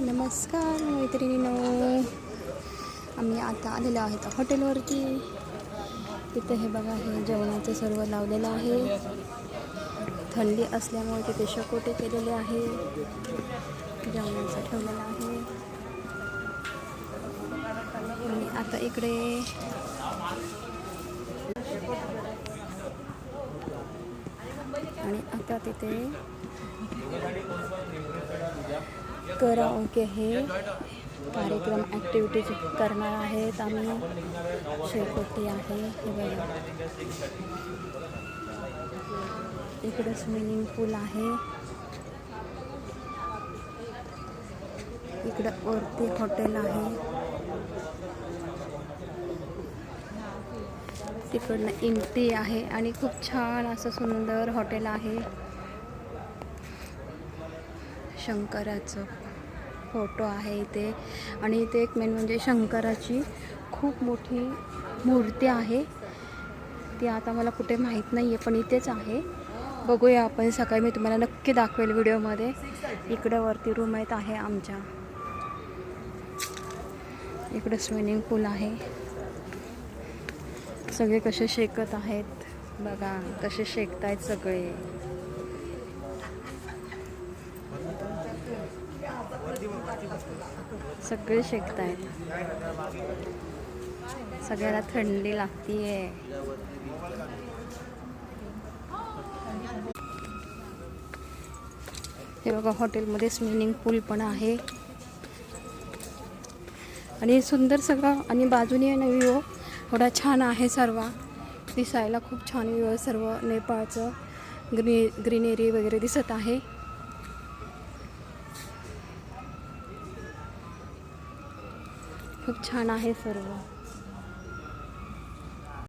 नमस्कार मैत्रिणींनो, आम्ही आता आलेलो आहोत हॉटेलवरती. तिथे हे बघा, हे जेवणाचं सर्व लावलेलं आहे. थंडी असल्यामुळे तिथे शकोटे केलेले आहे, जेवणाचं ठेवलेलं आहे. आणि आता इकडे तिथे कराओके हे कार्यक्रम ॲक्टिव्हिटीज करणार आहेत आम्ही. शेकोटी आहे हे बघा. इकडे स्विमिंग पूल आहे. इकडं वरती हॉटेल आहे. तिकडनं एंट्री आहे आणि खूप छान असं सुंदर हॉटेल आहे. शंकराचं फोटो आहे इथे. आणि इथे एक मेन म्हणजे शंकराची खूप मोठी मूर्ती आहे. ती आता मला कुठे माहीत नाही आहे, पण इथेच आहे. बघूया आपण सकाळी, मी तुम्हाला नक्की दाखवेल व्हिडिओमध्ये. इकडे वरती रूम आहेत आहे आमच्या. इकडे स्विमिंग पूल आहे. सगळे कसे शेकत आहेत बघा, कसे शेकतायत सगळे. सगळे शेकतायत, सगळ्याला थंडी लागतीये. हे बघा, हॉटेलमध्ये स्विमिंग पूल पण आहे आणि सुंदर सगळं. आणि बाजूने व्ह्यू एवढा छान आहे, सर्व दिसायला खूप छान व्ह्यू आहे. सर्व नेपाळचं ग्रीनरी वगैरे दिसत आहे. खूप छान आहे सर्व.